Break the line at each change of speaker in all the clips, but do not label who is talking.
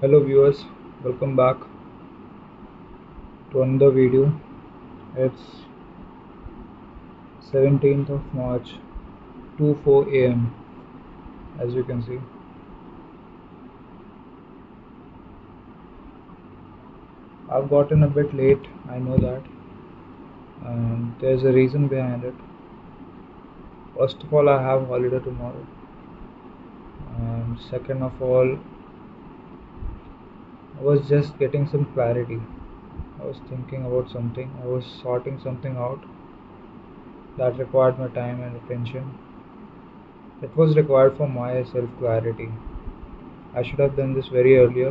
Hello viewers, welcome back to another video. It's 17th of March, 2:04 a.m. As you can see. I've gotten a bit late, I know that, and there's a reason behind it. First of all, I have holiday tomorrow, and second of all, I was just getting some clarity. I was thinking about something, I was sorting something out that required my time and attention. It was required for my self clarity. I should have done this very earlier,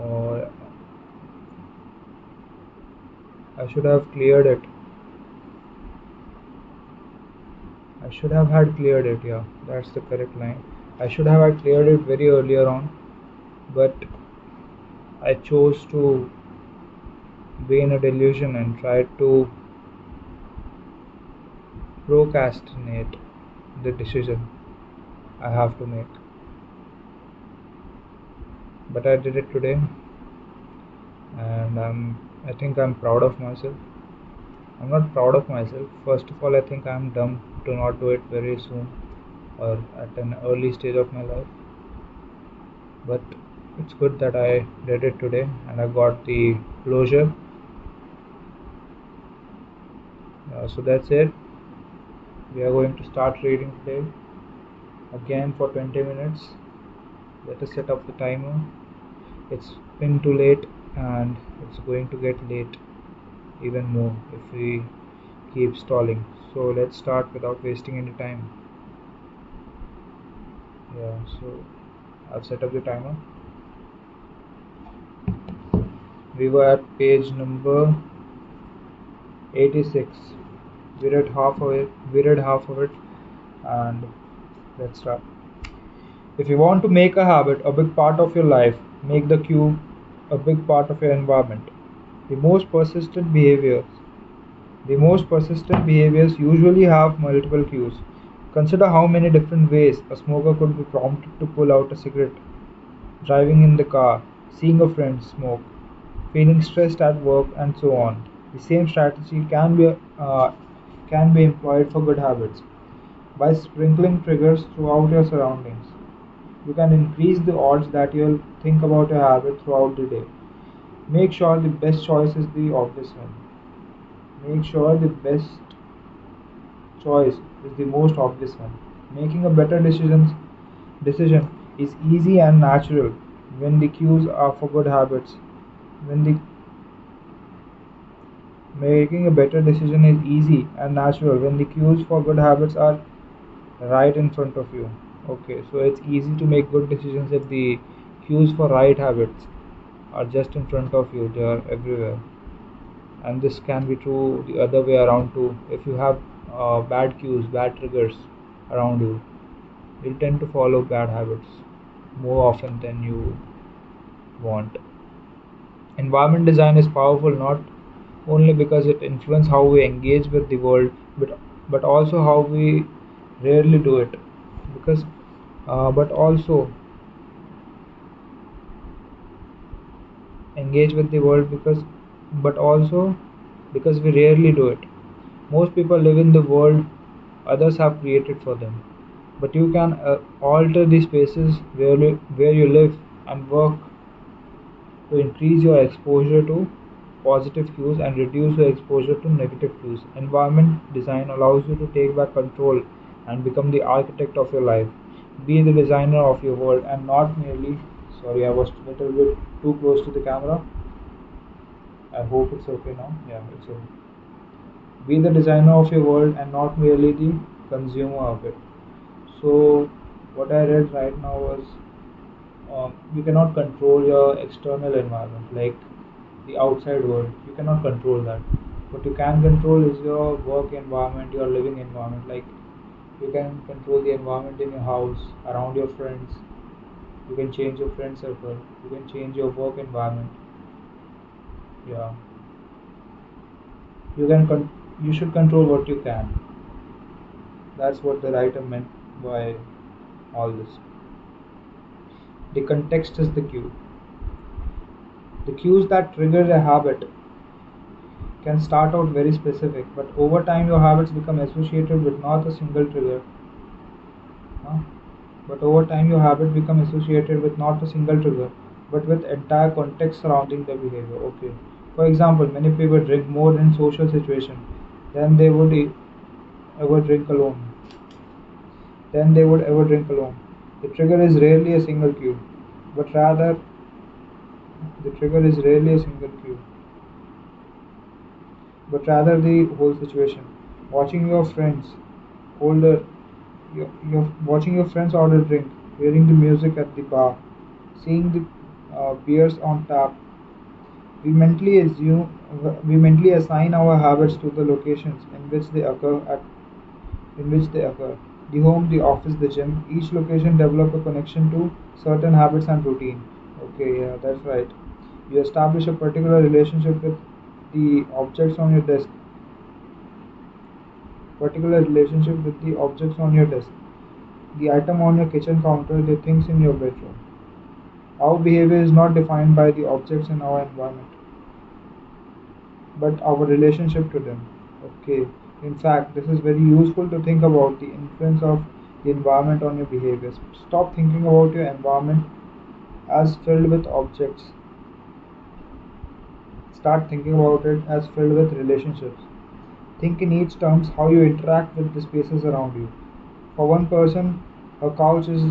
or I should have cleared it. I should have had cleared it, yeah, that's the correct line. I should have had cleared it very earlier on, but I chose to be in a delusion and tried to procrastinate the decision I have to make. But I did it today, and I think I'm proud of myself. I'm not proud of myself. First of all, I think I'm dumb to not do it very soon or at an early stage of my life. But it's good that I did it today and I got the closure. So that's it. We are going to start reading today again for 20 minutes. Let us set up the timer. It's been too late and it's going to get late even more if we keep stalling. So let's start without wasting any time. Yeah, so I've set up the timer. We were at page number 86. We read half of it and let's start. If you want to make a habit a big part of your life, make the cue a big part of your environment. The most persistent behaviors usually have multiple cues. Consider how many different ways a smoker could be prompted to pull out a cigarette: driving in the car, seeing a friend smoke, feeling stressed at work, and so on. The same strategy can be employed for good habits. By sprinkling triggers throughout your surroundings, you can increase the odds that you'll think about your habit throughout the day. Make sure the best choice is the obvious one. Make sure the best choice is the most obvious one. Making a better decision is easy and natural when the cues are for good habits. When the Making a better decision is easy and natural when the cues for good habits are right in front of you. Okay, so it's easy to make good decisions if the cues for right habits are just in front of you, they are everywhere. And this can be true the other way around too. If you have bad cues, bad triggers around you, you'll tend to follow bad habits more often than you want. Environment design is powerful not only because it influences how we engage with the world, but also how we rarely do it. Because, but also engage with the world but also because we rarely do it. Most people live in the world others have created for them, but you can alter the spaces where you live and work to increase your exposure to positive cues and reduce your exposure to negative cues. Environment design allows you to take back control and become the architect of your life. Be the designer of your world and not merely. Sorry, I was a little bit too close to the camera. I hope it's okay now. Yeah, it's okay. Be the designer of your world and not merely the consumer of it. So, what I read right now was you cannot control your external environment, like the outside world. You cannot control that. What you can control is your work environment, your living environment. Like you can control the environment in your house, around your friends. You can change your friend circle. You can change your work environment. Yeah, you should control what you can. That's what the writer meant by all this. The context is the cue. The cues that trigger a habit can start out very specific, but over time your habits become associated with not a single trigger. Huh? But over time your habit become associated with not a single trigger, but with entire context surrounding the behavior. Okay. For example, many people drink more in social situation than they would ever drink alone. The trigger is rarely a single cue, but rather the trigger is rarely a single cue, but rather the whole situation. Watching your friends older you're watching your friends order drink, hearing the music at the bar, seeing the beers on tap. We mentally assume we mentally assign our habits to the locations in which they occur. The home, the office, the gym. Each location develop a connection to certain habits and routine. Okay, yeah, that's right. You establish a particular relationship with the objects on your desk. Particular relationship with the objects on your desk, the item on your kitchen counter, the things in your bedroom. Our behavior is not defined by the objects in our environment, but our relationship to them. Okay. In fact, this is very useful to think about the influence of the environment on your behaviors. Stop thinking about your environment as filled with objects. Start thinking about it as filled with relationships. Think in each terms how you interact with the spaces around you. For one person, her couch is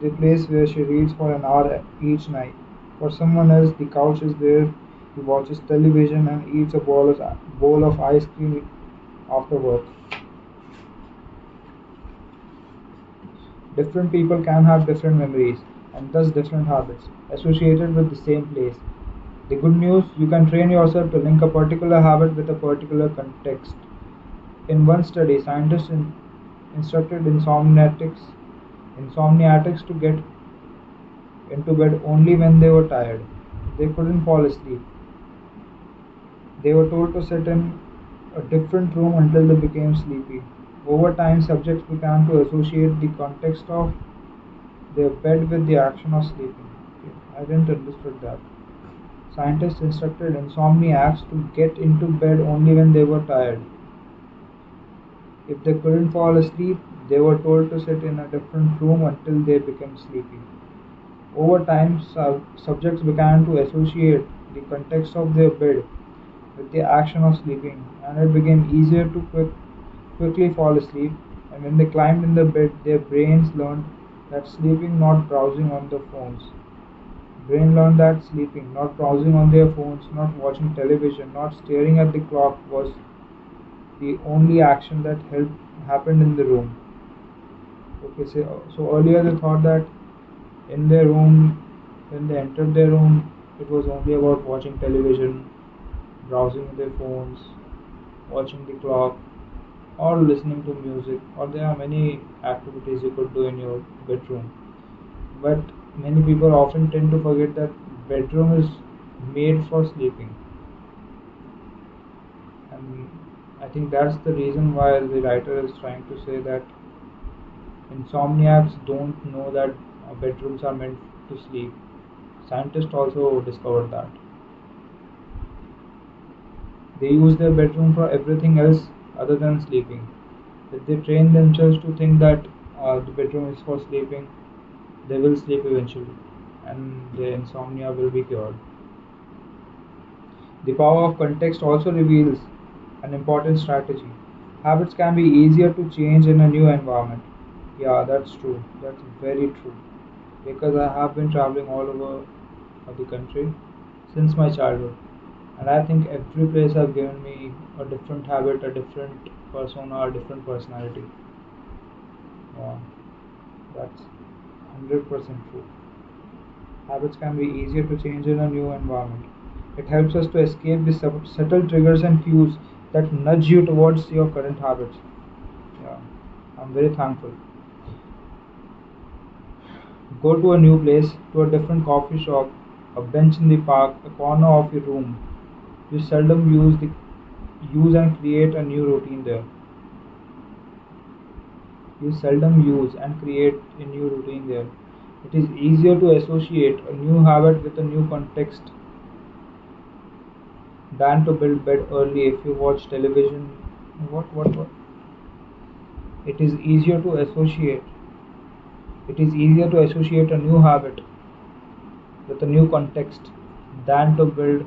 the place where she reads for an hour each night. For someone else, the couch is where he watches television and eats a bowl of ice cream after work. Different people can have different memories and thus different habits associated with the same place. The good news, you can train yourself to link a particular habit with a particular context. In one study, scientists instructed insomniatics to get into bed only when they were tired. They couldn't fall asleep. They were told to sit in a different room until they became sleepy. Over time, subjects began to associate the context of their bed with the action of sleeping. Okay, I didn't understand that. Scientists instructed insomniacs to get into bed only when they were tired. If they couldn't fall asleep, they were told to sit in a different room until they became sleepy. Over time, subjects began to associate the context of their bed with the action of sleeping, and it became easier to quickly fall asleep. And when they climbed in the bed, their brains learned that sleeping, not browsing on the phones. Brain learned that sleeping, not browsing on their phones, not watching television, not staring at the clock was the only action that happened in the room. Okay, so earlier they thought that in their room, when they entered their room, it was only about watching television, browsing their phones, watching the clock, or listening to music, or there are many activities you could do in your bedroom. But many people often tend to forget that bedroom is made for sleeping, and I think that's the reason why the writer is trying to say that insomniacs don't know that bedrooms are meant to sleep. Scientists also discovered that. They use their bedroom for everything else other than sleeping. If they train themselves to think that the bedroom is for sleeping, they will sleep eventually and their insomnia will be cured. The power of context also reveals an important strategy. Habits can be easier to change in a new environment. Yeah, that's true. That's very true. Because I have been traveling all over the country since my childhood. And I think every place have given me a different habit, a different persona, a different personality. Yeah, that's 100% true. Habits can be easier to change in a new environment. It helps us to escape the subtle triggers and cues that nudge you towards your current habits. Yeah, I'm very thankful. Go to a new place, to a different coffee shop, a bench in the park, a corner of your room. You seldom use and create a new routine there. You seldom use and create a new routine there. It is easier to associate a new habit with a new context than to build bed early if you watch television. What? It is easier to associate. It is easier to associate a new habit with a new context than to build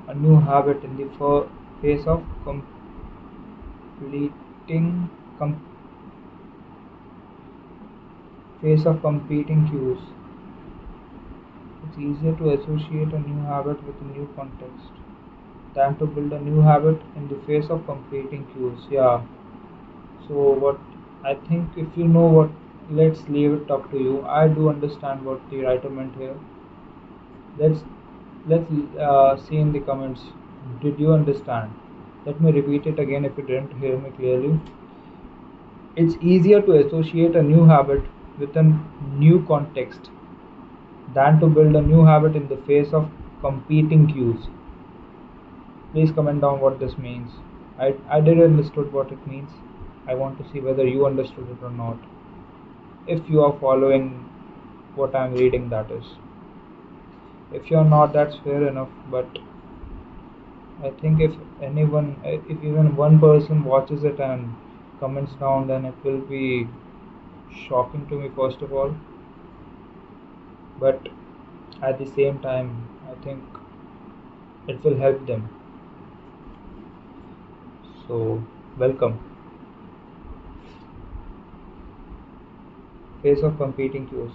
a new habit in the face of completing com- face of competing cues. It's easier to associate a new habit with a new context than to build a new habit in the face of competing cues. Yeah. So what I think, if you know what, let's leave it up to you. I do understand what the writer meant here. Let's let's see in the comments. Did you understand? Let me repeat it again if you didn't hear me clearly. It's easier to associate a new habit with a new context than to build a new habit in the face of competing cues. Please comment down what this means. I did understood what it means. I want to see whether you understood it or not. If you are following what I'm reading, that is. If you're not, that's fair enough, but I think if even one person watches it and comments down, then it will be shocking to me, first of all. But at the same time, I think it will help them. So, welcome. Face of competing cues.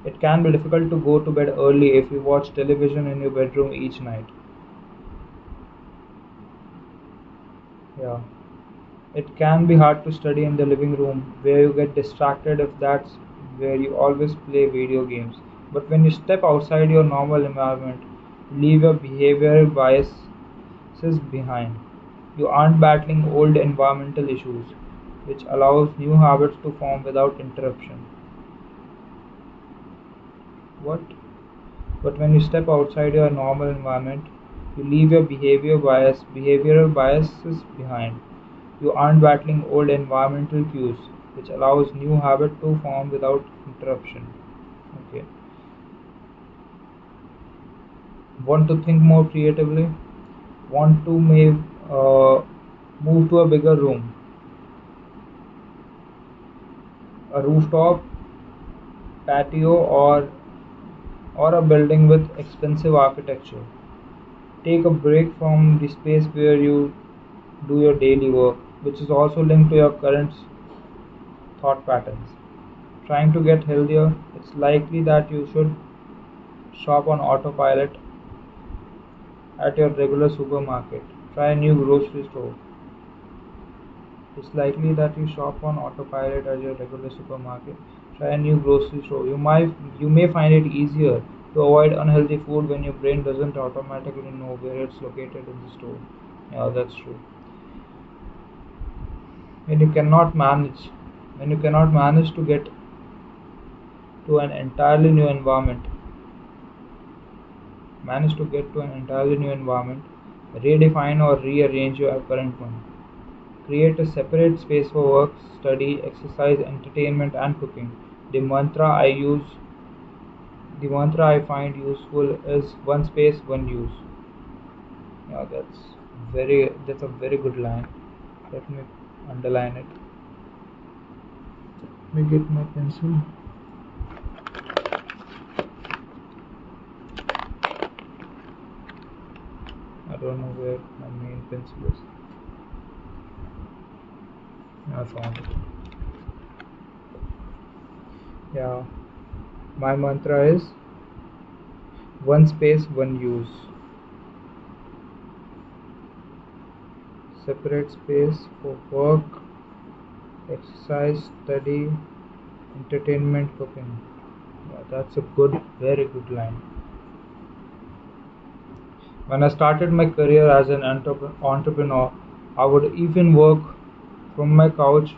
It can be difficult to go to bed early if you watch television in your bedroom each night. Yeah. It can be hard to study in the living room where you get distracted if that's where you always play video games. But when you step outside your normal environment, you leave your behavioral biases behind. You aren't battling old environmental issues, which allows new habits to form without interruption. What? But when you step outside your normal environment, you leave your behavioral biases behind. You aren't battling old environmental cues, which allows new habit to form without interruption. Okay. Want to think more creatively? Want to move to a bigger room, a rooftop, patio, or a building with expensive architecture? Take a break from the space where you do your daily work, which is also linked to your current thought patterns. Trying to get healthier, it's likely that you should shop on autopilot at your regular supermarket. Try a new grocery store. It's likely that you shop on autopilot at your regular supermarket. Try a new grocery store. You may find it easier to avoid unhealthy food when your brain doesn't automatically know where it's located in the store. Yeah, that's true. When you cannot manage to get to an entirely new environment, redefine or rearrange your current one. Create a separate space for work, study, exercise, entertainment, and cooking. The mantra I find useful is one space, one use. Yeah, that's a very good line. Let me underline it. Let me get my pencil. I don't know where my main pencil is. I found it. Yeah, my mantra is one space, one use. Separate space for work, exercise, study, entertainment, cooking. Yeah, that's a very good line. When I started my career as an entrepreneur, I would often work from my couch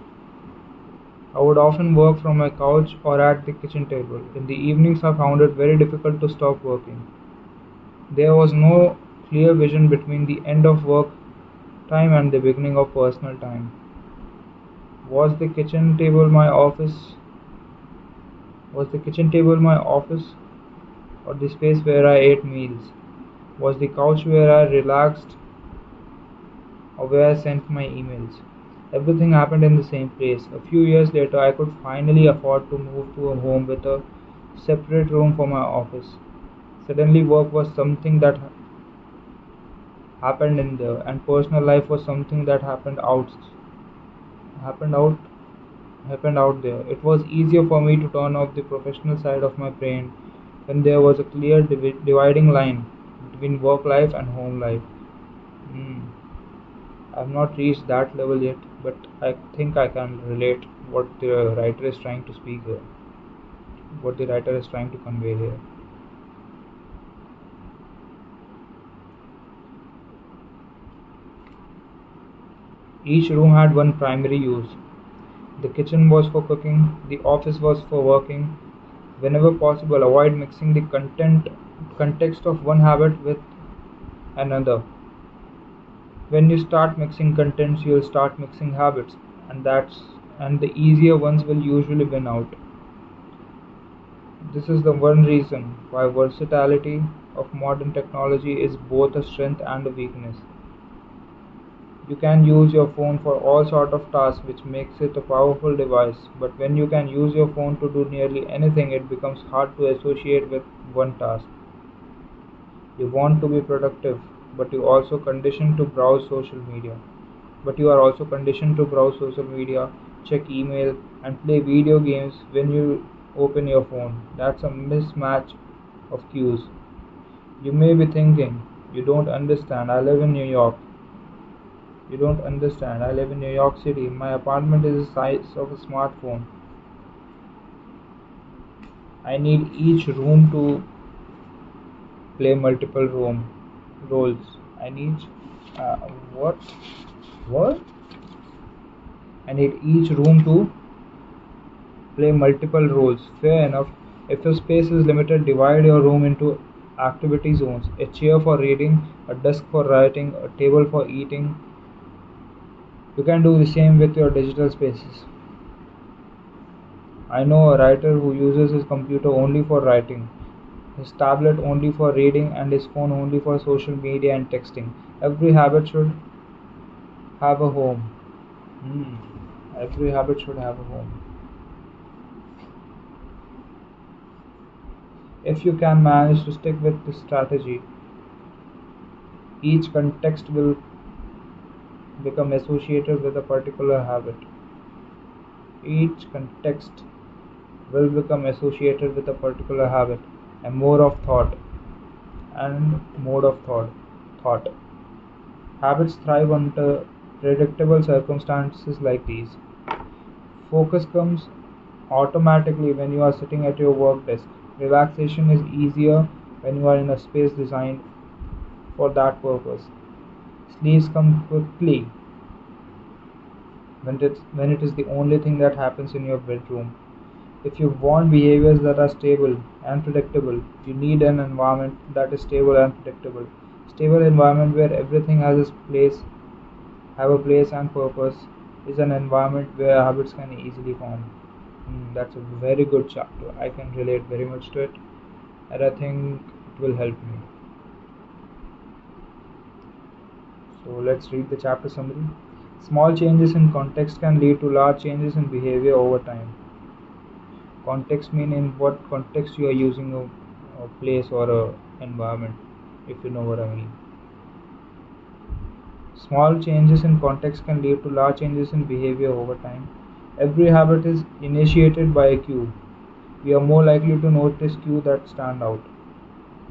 or at the kitchen table. In the evenings, I found it very difficult to stop working. There was no clear vision between the end of work time and the beginning of personal time. Was the kitchen table my office? Was the kitchen table my office or the space where I ate meals? Was the couch where I relaxed or where I sent my emails? Everything happened in the same place. A few years later, I could finally afford to move to a home with a separate room for my office. Suddenly, work was something that happened in there, and personal life was something that happened out happened out there. It was easier for me to turn off the professional side of my brain when there was a clear dividing line between work life and home life. Hmm. I've not reached that level yet, but I think I can relate what the writer is trying to speak here, what the writer is trying to convey here. Each room had one primary use. The kitchen was for cooking, the office was for working. Whenever possible, avoid mixing the context of one habit with another. When you start mixing contents, you'll start mixing habits, and the easier ones will usually win out. This is the one reason why versatility of modern technology is both a strength and a weakness. You can use your phone for all sort of tasks, which makes it a powerful device, but when you can use your phone to do nearly anything, it becomes hard to associate with one task. You want to be productive, but you also conditioned to browse social media. But you are also conditioned to browse social media, check email, and play video games when you open your phone. That's a mismatch of cues. You may be thinking, you don't understand, I live in New York. You don't understand, I live in New York City. My apartment is the size of a smartphone. I need each room to play multiple roles. I need uh, what? What? I need each room to play multiple roles. Fair enough. If your space is limited, divide your room into activity zones: a chair for reading, a desk for writing, a table for eating. You can do the same with your digital spaces. I know a writer who uses his computer only for writing, his tablet only for reading, and his phone only for social media and texting. Every habit should have a home. Every habit should have a home. If you can manage to stick with this strategy, each context will become associated with a particular habit. Each context will become associated with a particular habit and mode of thought. And mode of thought. Habits thrive under predictable circumstances like these. Focus comes automatically when you are sitting at your work desk. Relaxation is easier when you are in a space designed for that purpose. Sleep comes quickly when it is the only thing that happens in your bedroom. If you want behaviors that are stable and predictable, you need an environment that is stable and predictable. Stable environment where everything have a place and purpose is an environment where habits can easily form. That's a very good chapter. I can relate very much to it, and I think it will help me. So let's read the chapter summary. Small changes in context can lead to large changes in behavior over time. Context mean in what context you are using a place or a environment, if you know what I mean. Small changes in context can lead to large changes in behavior over time. Every habit is initiated by a cue. We are more likely to notice cues that stand out.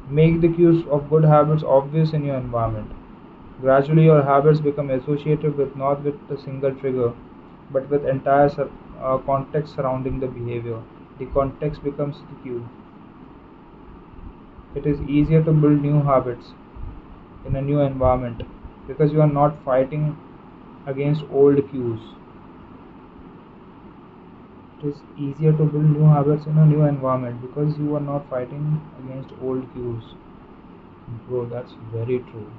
Make the cues of good habits obvious in your environment. Gradually, your habits become associated with not with a single trigger, but with entire context surrounding the behavior. The context becomes the cue. It is easier to build new habits in a new environment because you are not fighting against old cues. It is easier to build new habits in a new environment because you are not fighting against old cues. Bro, that's very true.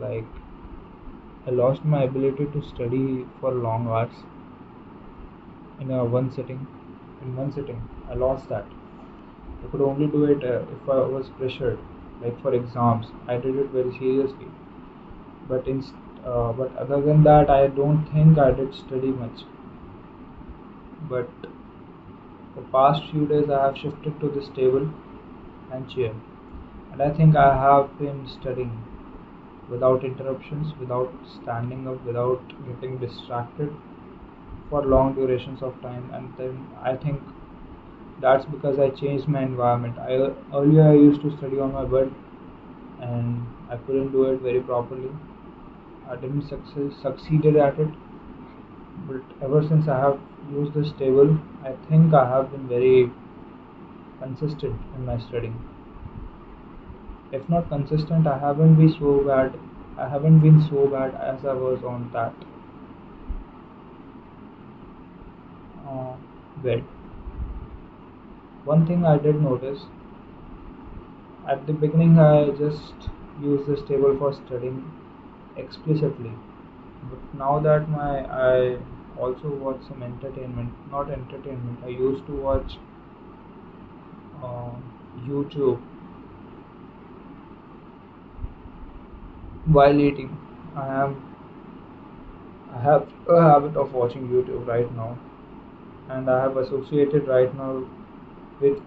Like, I lost my ability to study for long hours in a one sitting in one sitting. I lost that. I could only do it if I was pressured, like for exams. I did it very seriously. But but other than that, I don't think I did study much. But the past few days, I have shifted to this table and chair, and I think I have been studying without interruptions, without standing up, without getting distracted for long durations of time. And then I think that's because I changed my environment. Earlier I used to study on my bed and I couldn't do it very properly. I didn't succeeded at it. But ever since I have used this table, I think I have been very consistent in my studying. If not consistent, I haven't been so bad. I haven't been so bad as I was on that uh, bed. One thing I did notice at the beginning, I just used this table for studying explicitly. But now that I also watch some entertainment, not entertainment. I used to watch uh, YouTube while eating. I am I have a habit of watching YouTube right now, and I have associated with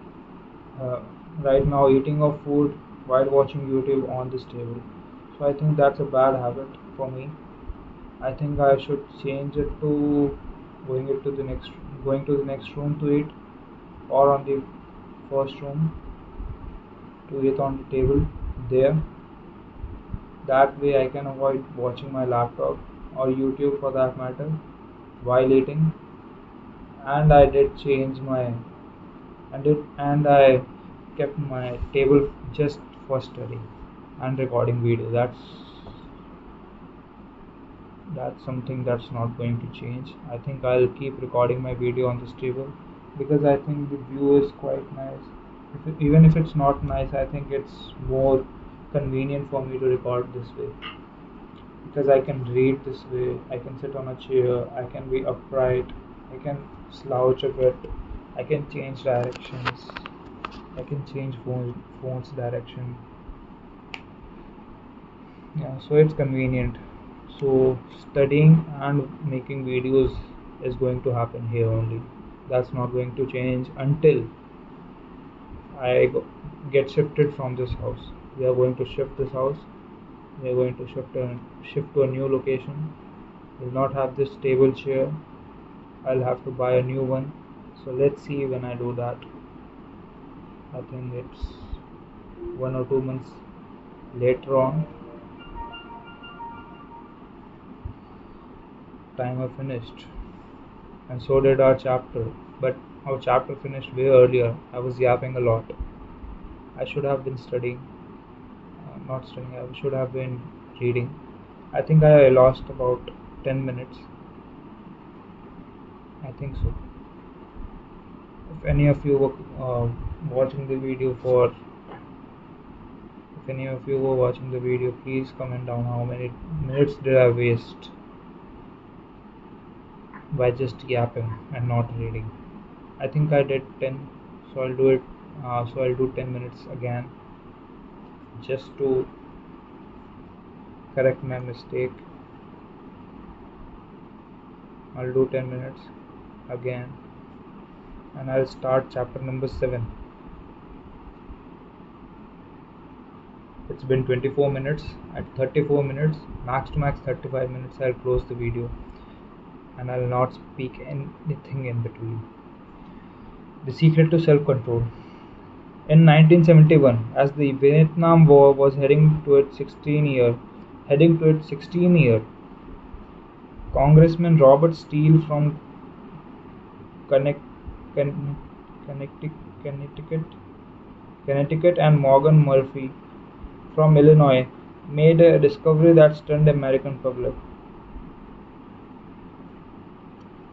uh, right now eating of food while watching YouTube on this table. So I think that's a bad habit for me. I think I should change it to going to the next room to eat, or on the first room to eat on the table there. That way I can avoid watching my laptop or YouTube for that matter while eating. And I did change my and I kept my table just for studying and recording video. That's something that's not going to change. I think I'll keep recording my video on this table because I think the view is quite nice. Even if it's not nice, I think it's more convenient for me to record this way because I can read this way. I can sit on a chair. I can be upright. I can slouch a bit. I can change directions. I can change phone's direction. Yeah, so it's convenient. So studying and making videos is going to happen here only. That's not going to change until get shifted from this house. We are going to shift this house. We are going to shift to a new location. Will not have this table chair. I'll have to buy a new one. So let's see when I do that. I think it's 1 or 2 months later on. Time I finished, and so did our chapter. But our chapter finished way earlier. I was yapping a lot. I should have been studying, not studying. I should have been reading. I think I lost about 10 minutes. I think so. If any of you were watching the video if any of you were watching the video, please comment down how many minutes did I waste by just yapping and not reading. I think I did 10, so I'll do it. So I'll do 10 minutes again, just to correct my mistake. I'll do 10 minutes again, and I'll start chapter number 7. It's been 24 minutes. At 34 minutes, max to max 35 minutes, I'll close the video and I'll not speak anything in between. The secret to self-control. In 1971, as the Vietnam War was heading to its 16th year, Congressman Robert Steele from Connecticut and Morgan Murphy from Illinois made a discovery that stunned the American public.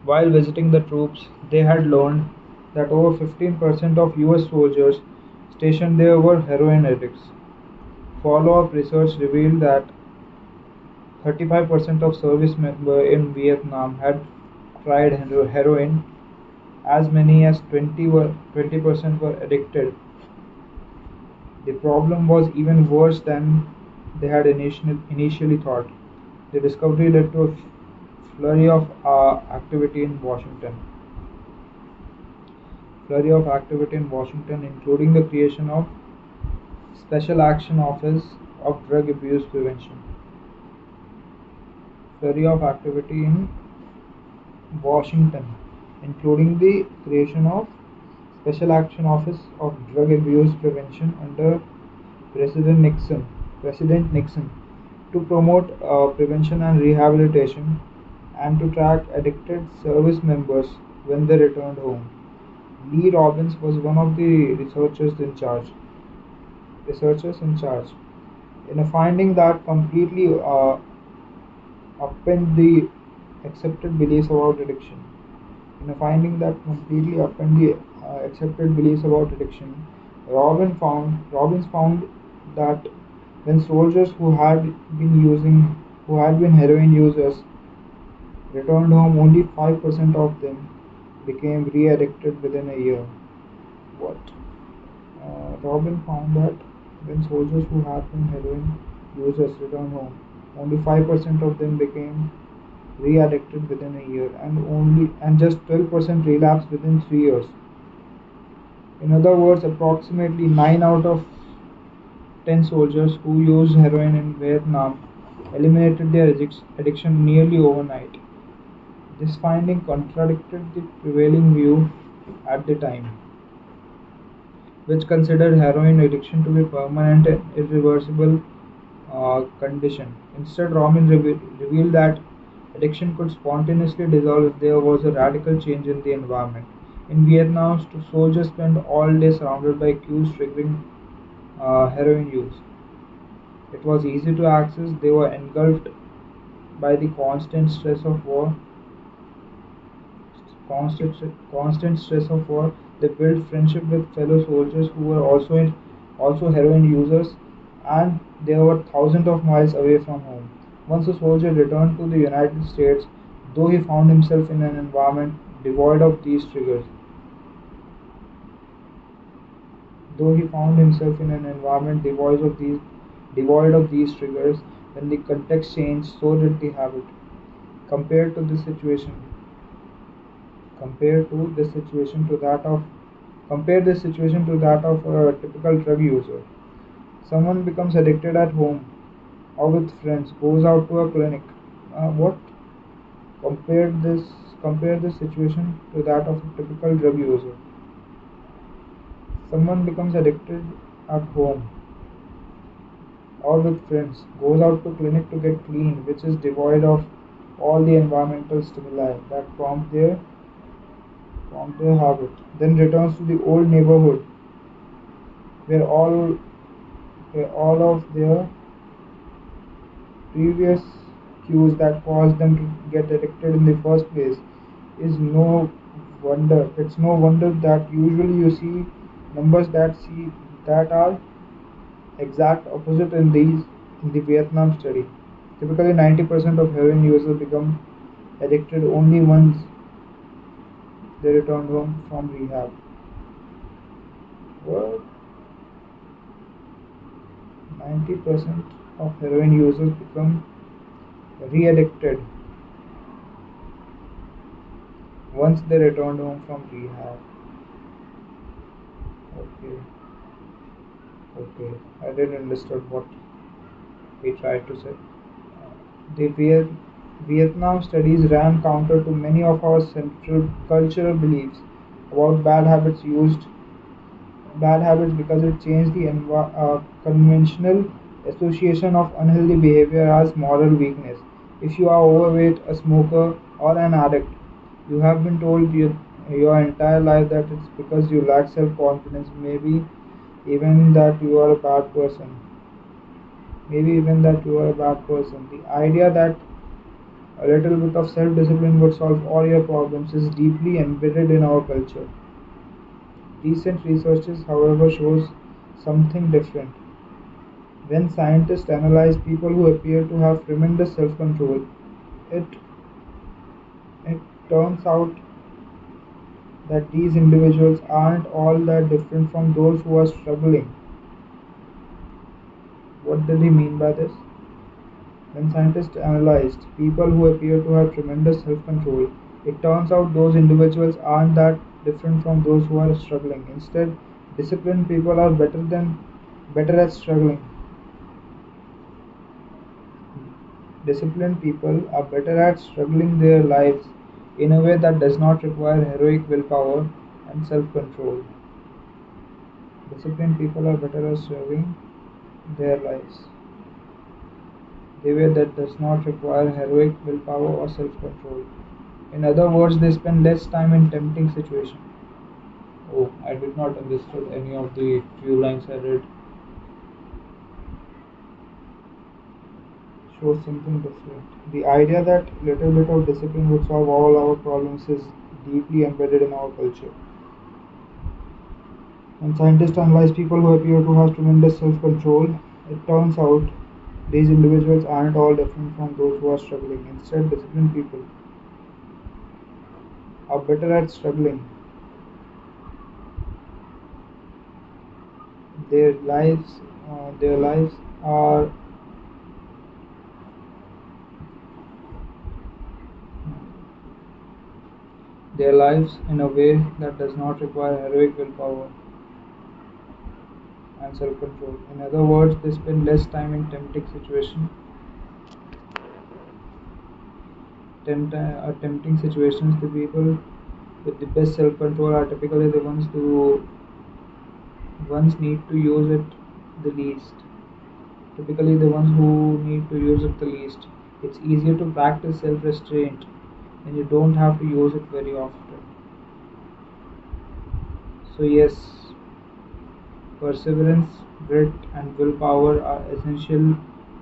While visiting the troops, they had learned that over 15% of US soldiers stationed there were heroin addicts. Follow-up research revealed that 35% of service members in Vietnam had tried heroin as many as 20% were addicted. The problem was even worse than they had initially thought. The discovery led to a flurry of activity in Washington. Including the creation of Special Action Office of Drug Abuse Prevention. Flurry of activity in Washington, including the creation of Special Action Office of Drug Abuse Prevention under President Nixon, to promote prevention and rehabilitation, and to track addicted service members when they returned home. Lee Robbins was one of the researchers in charge. In a finding that completely upend the accepted beliefs about addiction. In a finding that completely upend the accepted beliefs about addiction, Robbins found that when soldiers who had been heroin users returned home, only 5% of them became re-addicted within a year. What? Robin found that when soldiers who had been heroin users returned home, only 5% of them became re-addicted within a year, and just 12% relapsed within 3 years. In other words, approximately 9 out of 10 soldiers who used heroin in Vietnam eliminated their addiction nearly overnight. This finding contradicted the prevailing view at the time, which considered heroin addiction to be permanent and irreversible condition. Instead, revealed that addiction could spontaneously dissolve if there was a radical change in the environment. In Vietnam, soldiers spent all day surrounded by cues triggering heroin use. It was easy to access. They were engulfed by the constant stress of war. They built friendship with fellow soldiers who were also heroin users, and they were thousands of miles away from home. Once a soldier returned to the United States, though he found himself in an environment devoid of these triggers, though he found himself in an environment devoid of these triggers, when the context changed, so did the habit. Compared to this situation, compare this situation to that of Compare this situation to that of a typical drug user. Someone becomes addicted at home or with friends, goes out to a clinic. What? Compare this Compare this situation to that of a typical drug user. Someone becomes addicted at home or with friends, goes out to clinic to get clean, which is devoid of all the environmental stimuli that prompt their habit, then returns to the old neighborhood where all of their previous cues that caused them to get addicted in the first place. It's no wonder that usually you see numbers that are exact opposite in the Vietnam study. Typically 90% of heroin users become addicted only once they return home from rehab. Well, 90% of heroin users become re-addicted once they return home from rehab. Okay, okay, I didn't understand what he tried to say. The Vietnam studies ran counter to many of our central cultural beliefs about bad habits because it changed the conventional association of unhealthy behavior as moral weakness. If you are overweight, a smoker, or an addict, you have been told your entire life that it's because you lack self confidence, even that you are a bad person. Maybe even that you are a bad person. The idea that a little bit of self discipline would solve all your problems is deeply embedded in our culture. Recent research, however, shows something different. When scientists analyze people who appear to have tremendous self control, it turns out that these individuals aren't all that different from those who are struggling. What did he mean by this? When scientists analyzed people who appear to have tremendous self control, it turns out those individuals aren't that different from those who are struggling. Instead, disciplined people are better at struggling. Disciplined people are better at struggling their lives in a way that does not require heroic willpower and self control. Disciplined people are better at struggling their lives in a way that does not require heroic willpower or self control. In other words, they spend less time in tempting situations. Oh, I did not understand any of the few lines I read. Shows something different. The idea that little bit of discipline would solve all our problems is deeply embedded in our culture. When scientists analyze people who appear to have tremendous self-control, it turns out these individuals aren't all different from those who are struggling. Instead, disciplined people are better at struggling. Their lives, their lives are their lives in a way that does not require heroic willpower and self-control. In other words, they spend less time in tempting situations. The people with the best self-control are typically the ones who need to use it the least. Typically, the ones who need to use it the least. It's easier to practice self-restraint when you don't have to use it very often. So yes, perseverance, grit, and willpower are essential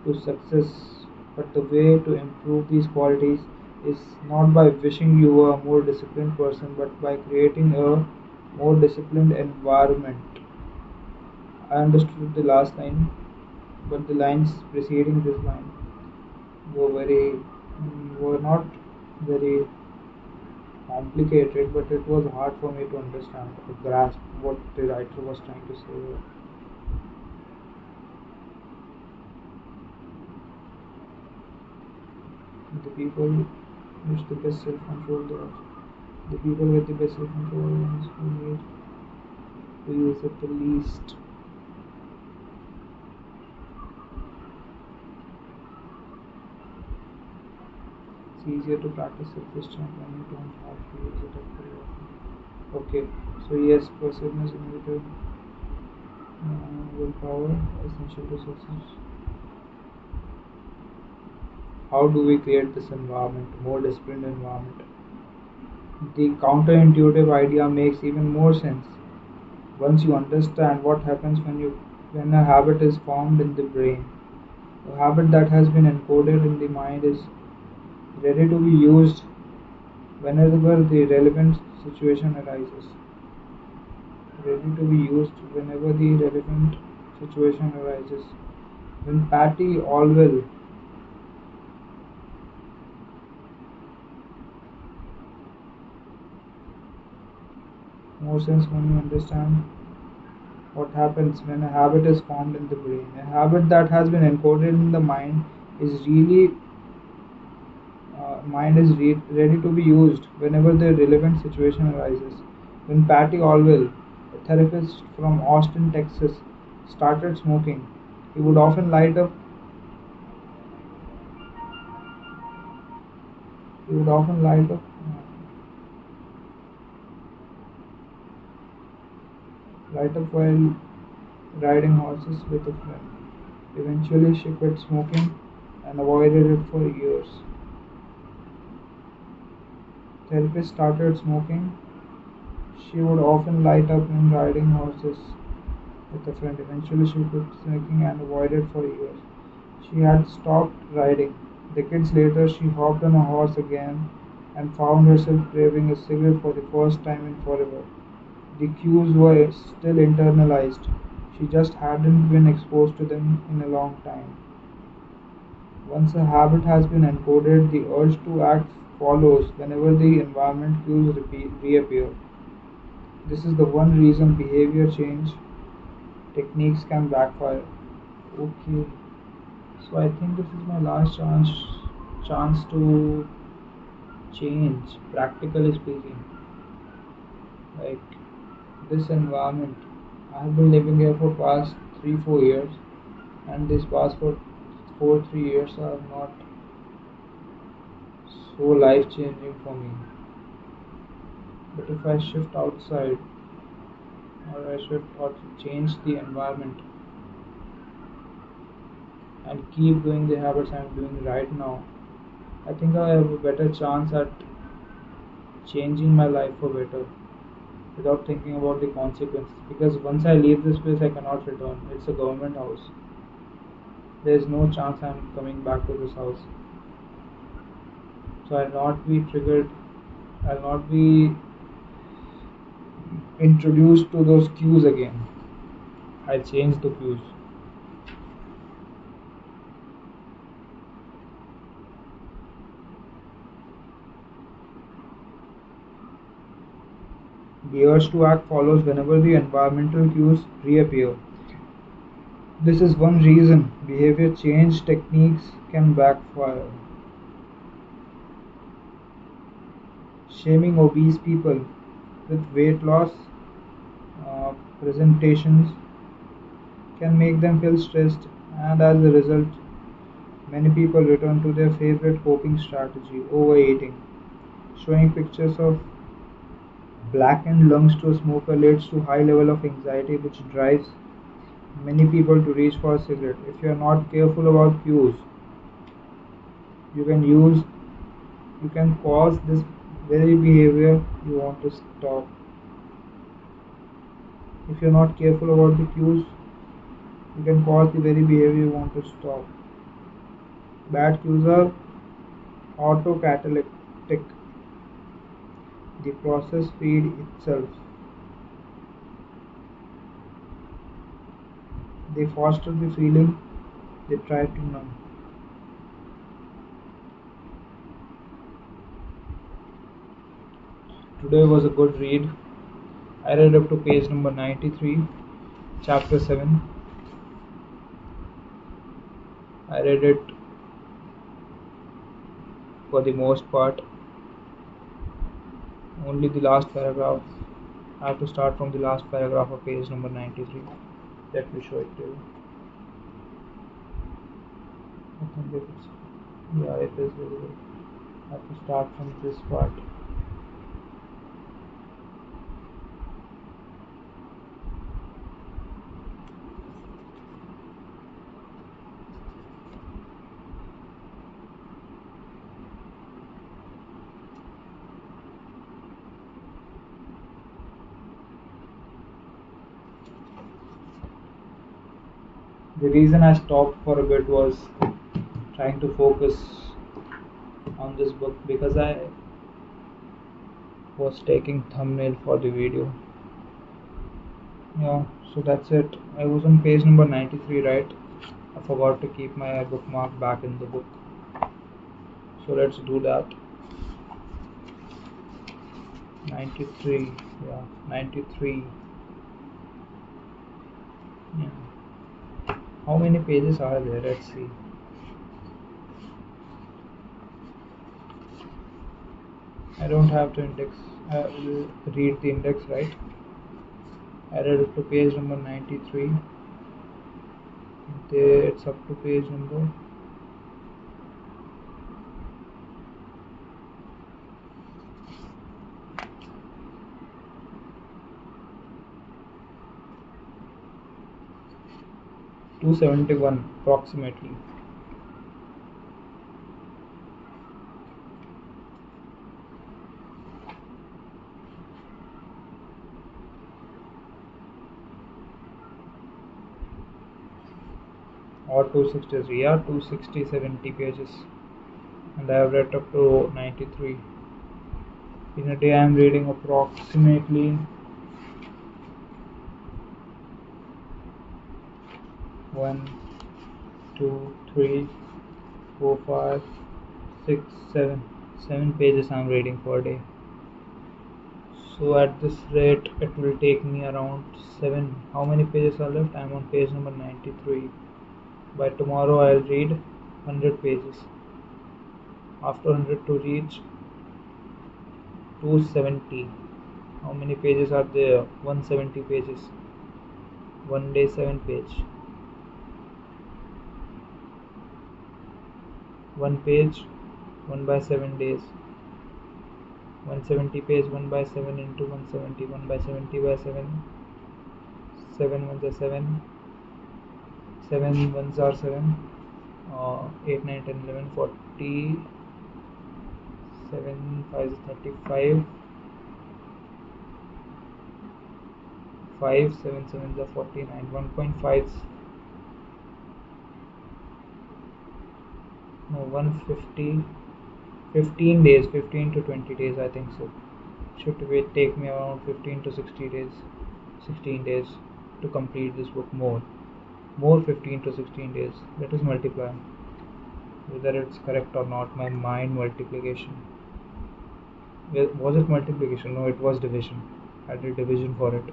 to success, but the way to improve these qualities is not by wishing you were a more disciplined person, but by creating a more disciplined environment. I understood the last line, but the lines preceding this line were not very complicated, but it was hard for me to understand or grasp what the writer was trying to say. The people which the best self-control the people with the best self-control are the ones who need to use it the least. It's easier to practice self-restraint when you don't have to use it very often. Okay, so yes, perseverance, innovative, willpower, essential to success. How do we create this environment, more disciplined environment? The counterintuitive idea makes even more sense once you understand what happens when a habit is formed in the brain. A habit that has been encoded in the mind is ready to be used whenever the relevant situation arises. Ready to be used whenever the relevant situation arises. When Patty Orwell more sense when you understand what happens when a habit is formed in the brain. A habit that has been encoded in the mind is ready to be used whenever the relevant situation arises. When Patty Orwell, a therapist from Austin, Texas, started smoking, he would often light up while riding horses with a friend. Eventually, she quit smoking and avoided it for years. Therapist started smoking. She would often light up when riding horses with a friend. Eventually, she quit smoking and avoided it for years. She had stopped riding. Decades later, she hopped on a horse again and found herself craving a cigarette for the first time in forever. The cues were still internalized. She just hadn't been exposed to them in a long time. Once a habit has been encoded, the urge to act follows whenever the environment cues reappear. This is the one reason behavior change techniques can backfire. Okay, so I think this is my last chance to change, practically speaking. Like this environment, I have been living here for past 3-4 years, and this past for 4-3 years are not so life changing for me. But if I shift outside, or I shift or change the environment and keep doing the habits I'm doing right now, I think I have a better chance at changing my life for better without thinking about the consequences. Because once I leave this place, I cannot return. It's a government house. There is no chance I'm coming back to this house. So I'll not be triggered. I'll not be introduced to those cues again. I'll change the cues. The urge to act follows whenever the environmental cues reappear. This is one reason behavior change techniques can backfire. Shaming obese people with weight loss presentations can make them feel stressed, and as a result, many people return to their favorite coping strategy, overeating. Showing pictures of blackened lungs to a smoker leads to high level of anxiety, which drives many people to reach for a cigarette. If you are not careful about cues, you can use you can cause this very behavior you want to stop. If you are not careful about the cues, you can cause the very behavior you want to stop. Bad cues are autocatalytic. The process feed itself. They foster the feeling they try to numb. Today was a good read. I read up to page number 93, chapter 7. I read it for the most part. Only the last paragraph. I have to start from the last paragraph of page number 93. Let me show it to you. I think it is. Yeah, it is very good. I have to start from this part. The reason I stopped for a bit was trying to focus on this book because I was taking thumbnail for the video. Yeah, so that's it. I was on page number 93, right? I forgot to keep my bookmark back in the book. So let's do that. 93, yeah, 93. Yeah. How many pages are there? Let's see. I don't have to index. Read the index, right? I read up to page number 93. It's up to page number 271 approximately. Or 263, yeah, 260, 70 pages, and I have read up to 93. In a day I am reading approximately 1, 2, 3, 4, 5, 6, 7 pages I am reading per day. So at this rate it will take me around 7. How many pages are left? I am on page number 93. By tomorrow I'll read 100 pages. After 100 to reach 270. How many pages are there? 170 pages. One day 7 page. One page 1 by 7 days. 170 page 1 by 7 into 170. 1 by 70 by 7. 7 ones are 7. 7 ones are 7. 8, 9, 10, 11, 40. 7 5 is 35. 5 7 7 is 49. 1.5. No, 150. 15 days, 15 to 20 days, I think so. Should take me around 15 to 60 days, 16 days to complete this book. More 15 to 16 days. Let us multiply. Whether it's correct or not, my mind multiplication. Was it multiplication? No, it was division. I did division for it.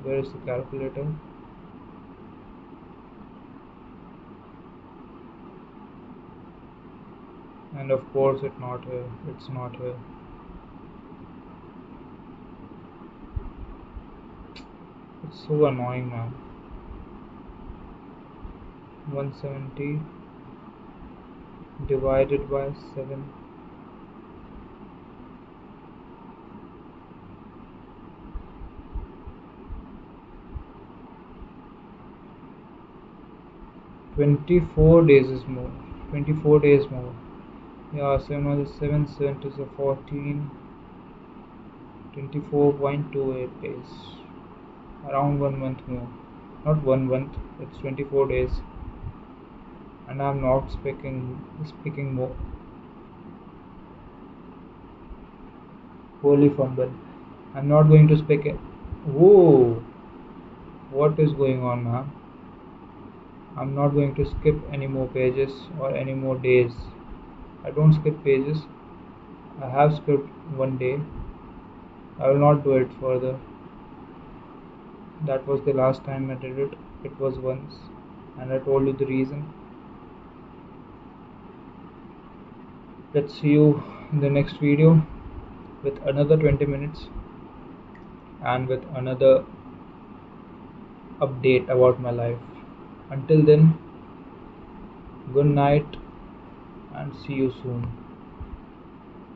Where is the calculator? And of course it's not here. It's so annoying, man. 170 divided by 7. "24 days is more. 24 days more. Yeah, 7 is 7, 7 is a 14. 24.28 days. Around 1 month more. Not 1 month, it's 24 days. And I'm not speaking more. Holy fumble. I'm not going to speak it. Whoa! What is going on, man? I'm not going to skip any more pages or any more days. I don't skip pages. I have skipped one day. I will not do it further. That was the last time I did it. It was once. And I told you the reason. Let's see you in the next video with another 20 minutes and with another update about my life. Until then, good night and see you soon.